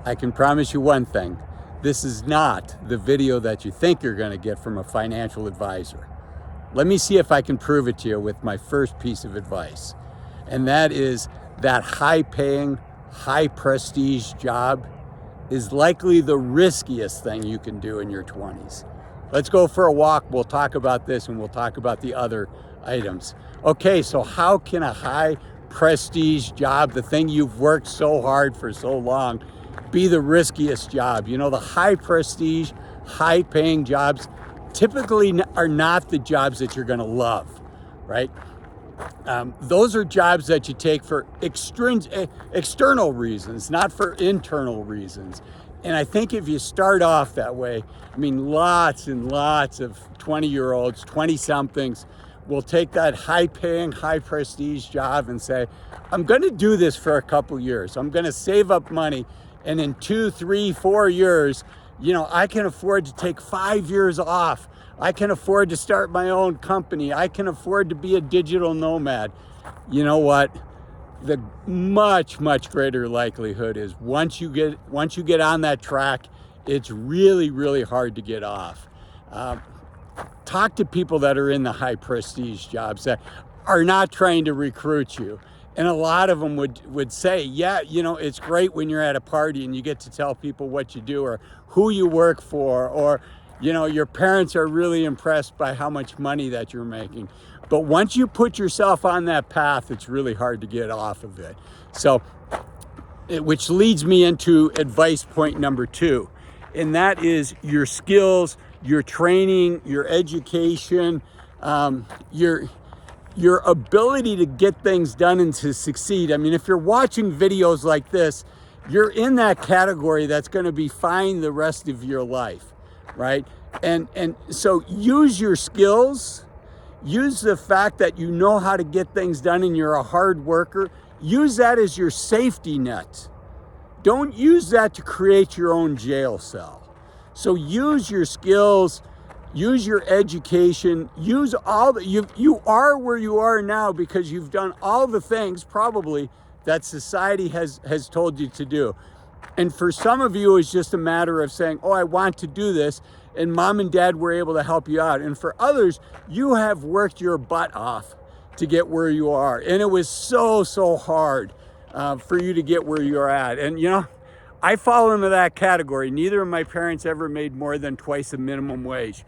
I can promise you one thing. This is not the video that you think you're going to get from a financial advisor. Let me see if I can prove it to you with my first piece of advice. And that is that high-paying, high-prestige job is likely the riskiest thing you can do in your 20s. Let's go for a walk. We'll talk about this and we'll talk about the other items. Okay, so how can a high prestige job, the thing you've worked so hard for so long, be the riskiest job? You know, the high prestige, high paying jobs typically are not the jobs that you're going to love, right? Those are jobs that you take for external reasons, not for internal reasons. And I think if you start off that way, I mean, lots and lots of 20-year-olds, 20-somethings will take that high-paying, high-prestige job and say, I'm going to do this for a couple years. I'm going to save up money. And in 2, 3, 4 years, you know, I can afford to take 5 years off. I can afford to start my own company. I can afford to be a digital nomad. You know what? The much greater likelihood is once you get on that track, it's really hard to get off. Talk to people that are in the high prestige jobs that are not trying to recruit you. And a lot of them would say, yeah, you know, it's great when you're at a party and you get to tell people what you do or who you work for, or, you know, your parents are really impressed by how much money that you're making. But once you put yourself on that path, it's really hard to get off of it. So, which leads me into advice point number 2. And that is your skills, your training, your education, your ability to get things done and to succeed. I mean, if you're watching videos like this, you're in that category that's going to be fine the rest of your life, right? And so use your skills, use the fact that you know how to get things done and you're a hard worker. Use that as your safety net. Don't use that to create your own jail cell. So use your skills, use your education, use all that you are where you are now because you've done all the things probably that society has told you to do. And for some of you, it's just a matter of saying, oh, I want to do this, and mom and dad were able to help you out. And for others, you have worked your butt off to get where you are. And it was so hard for you to get where you're at. And you know, I fall into that category. Neither of my parents ever made more than twice the minimum wage.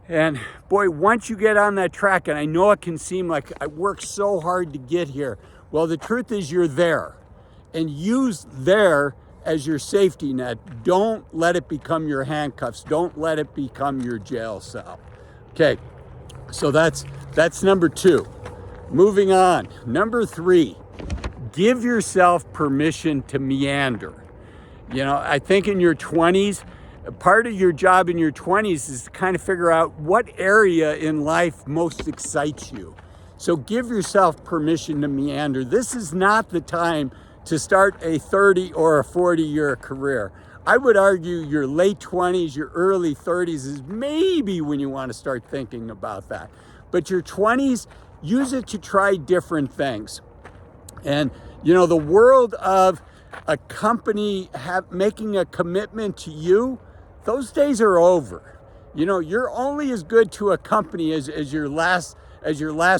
And boy, once you get on that track, and I know it can seem like I worked so hard to get here. Well, the truth is you're there, and use there as your safety net. Don't let it become your handcuffs. Don't let it become your jail cell. Okay, so that's number 2. Moving on, number 3, give yourself permission to meander. You know, I think in your 20s, part of your job in your 20s is to kind of figure out what area in life most excites you. So give yourself permission to meander. This is not the time to start a 30 or a 40-year career. I would argue your late 20s, your early 30s is maybe when you want to start thinking about that. But your 20s, use it to try different things. And, you know, the world of a company making a commitment to you, those days are over. You know, you're only as good to a company as your last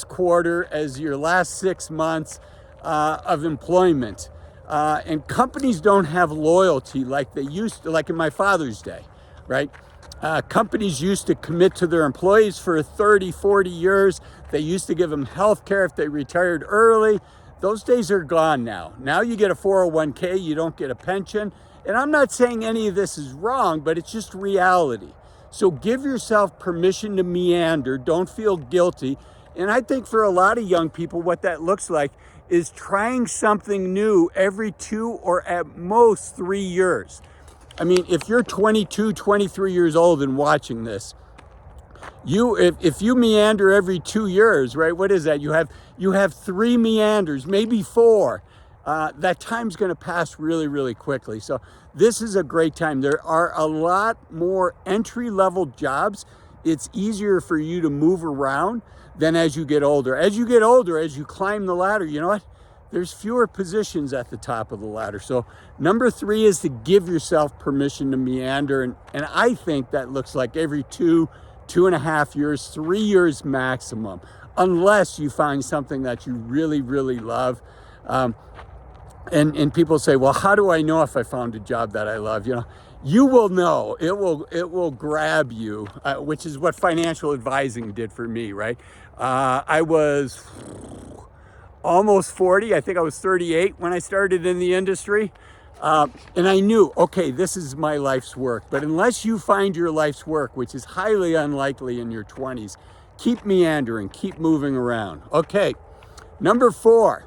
quarter, as your last 6 months of employment. And companies don't have loyalty like they used to, like in my father's day, right? Companies used to commit to their employees for 30, 40 years. They used to give them health care if they retired early. Those days are gone now. Now you get a 401k, you don't get a pension. And I'm not saying any of this is wrong, but it's just reality. So give yourself permission to meander. Don't feel guilty. And I think for a lot of young people, what that looks like is trying something new every 2 or at most 3 years. I mean, if you're 22, 23 years old and watching this, if you meander every 2 years, right? What is that? You have 3 meanders, maybe 4. That time's going to pass really quickly. So this is a great time. There are a lot more entry-level jobs. It's easier for you to move around than as you get older. As you get older, as you climb the ladder, you know what? there's fewer positions at the top of the ladder. So number 3 is to give yourself permission to meander. And I think that looks like every 2.5 years, 3 years maximum, unless you find something that you really, really love. And people say, well, how do I know if I found a job that I love? You will know. It will grab you, which is what financial advising did for me, right? I was almost 40. I think I was 38 when I started in the industry. And I knew, okay, this is my life's work. But unless you find your life's work, which is highly unlikely in your 20s, keep meandering, keep moving around. Okay, number 4,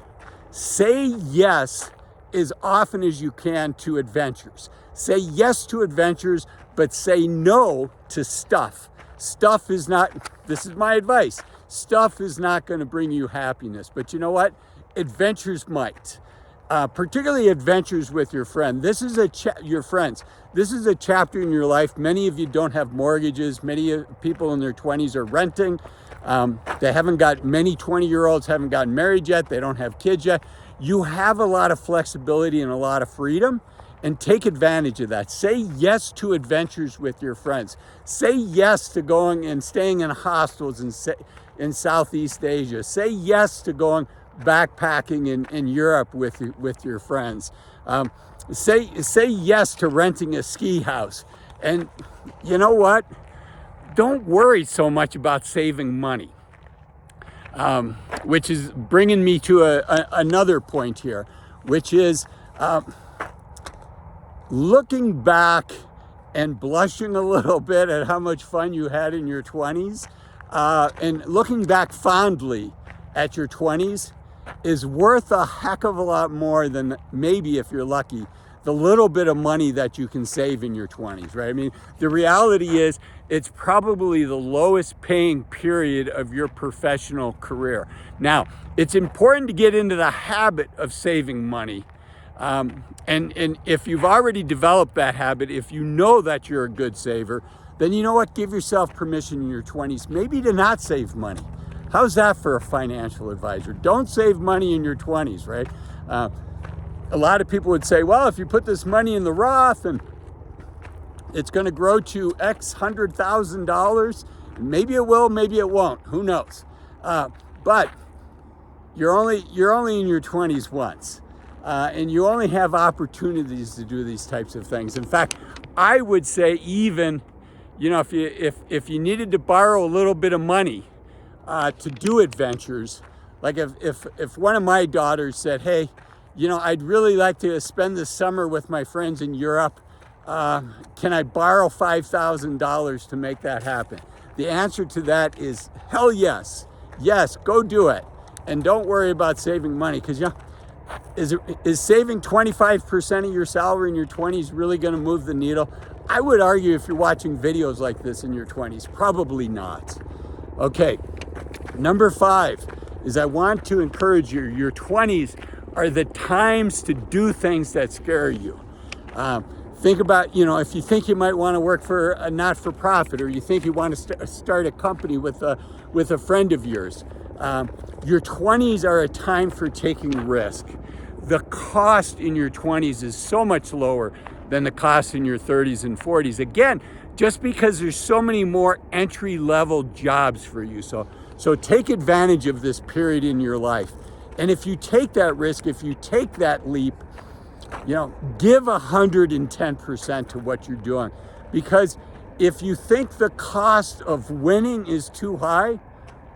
say yes as often as you can to adventures. Say yes to adventures, but say no to stuff. Stuff is not, this is my advice, stuff is not going to bring you happiness. But you know what? Adventures might. Particularly adventures with your friend. This is your friends. This is a chapter in your life. Many of you don't have mortgages. Many people in their 20s are renting. They haven't got, many 20-year-olds haven't gotten married yet. They don't have kids yet. You have a lot of flexibility and a lot of freedom, and take advantage of that. Say yes to adventures with your friends. Say yes to going and staying in hostels in Southeast Asia. Say yes to going backpacking in Europe with your friends. Say yes to renting a ski house. And you know what? Don't worry so much about saving money, which is bringing me to another point here, which is looking back and blushing a little bit at how much fun you had in your 20s, and looking back fondly at your 20s is worth a heck of a lot more than, maybe if you're lucky, the little bit of money that you can save in your 20s, right? I mean, the reality is it's probably the lowest paying period of your professional career. Now, it's important to get into the habit of saving money. And if you've already developed that habit, if you know that you're a good saver, then you know what? Give yourself permission in your 20s maybe to not save money. How's that for a financial advisor? Don't save money in your 20s, right? A lot of people would say, well, if you put this money in the Roth and it's going to grow to X $100,000, maybe it will, maybe it won't. Who knows? But you're only in your 20s once, and you only have opportunities to do these types of things. In fact, I would say even, if you needed to borrow a little bit of money to do adventures, like if one of my daughters said, hey, I'd really like to spend the summer with my friends in Europe. Can I borrow $5,000 to make that happen? The answer to that is hell yes. Yes, go do it. And don't worry about saving money, because is saving 25% of your salary in your 20s really going to move the needle? I would argue, if you're watching videos like this in your 20s, probably not. Okay, number 5 is I want to encourage you. Your 20s are the times to do things that scare you. Think about, if you think you might want to work for a not-for-profit, or you think you want to start a company with a friend of yours. Your 20s are a time for taking risk. The cost in your 20s is so much lower than the cost in your 30s and 40s. Again, just because there's so many more entry-level jobs for you. So take advantage of this period in your life. And if you take that risk, if you take that leap, give 110% to what you're doing. Because if you think the cost of winning is too high,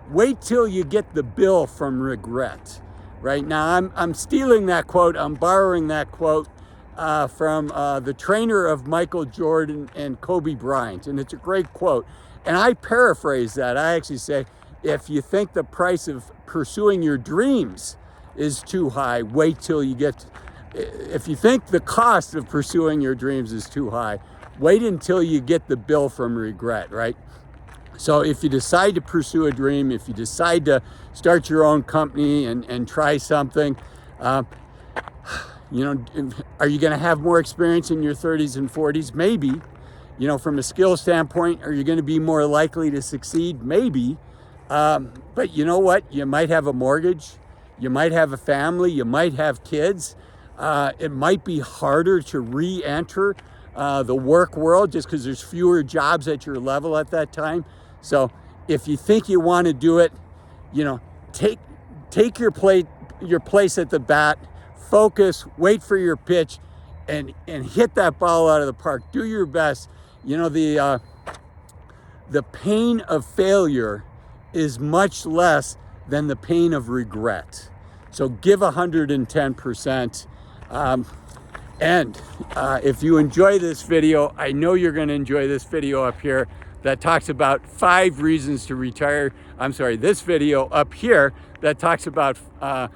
wait till you get the bill from regret. Right now, I'm stealing that quote. I'm borrowing that quote from the trainer of Michael Jordan and Kobe Bryant. And it's a great quote. And I paraphrase that. I actually say, if you think the price of pursuing your dreams is too high, wait till you get, if you think the cost of pursuing your dreams is too high, wait until you get the bill from regret, right? So if you decide to pursue a dream, if you decide to start your own company and try something, are you going to have more experience in your 30s and 40s? Maybe. From a skill standpoint, are you going to be more likely to succeed? Maybe. But you know what? You might have a mortgage. You might have a family, you might have kids. It might be harder to re-enter the work world just because there's fewer jobs at your level at that time. So if you think you want to do it, you know, take your place at the bat, focus, wait for your pitch, and hit that ball out of the park. Do your best. You know, the pain of failure is much less than the pain of regret. So give 110%. And if you enjoy this video, I know you're going to enjoy this video up here that talks about 5 reasons to retire. I'm sorry, this video up here that talks about the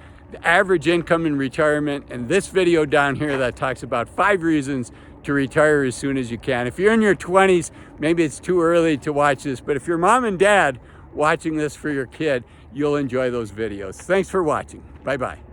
average income in retirement, and this video down here that talks about 5 reasons to retire as soon as you can. If you're in your 20s, maybe it's too early to watch this, but if you're mom and dad watching this for your kid, you'll enjoy those videos. Thanks for watching. Bye-bye.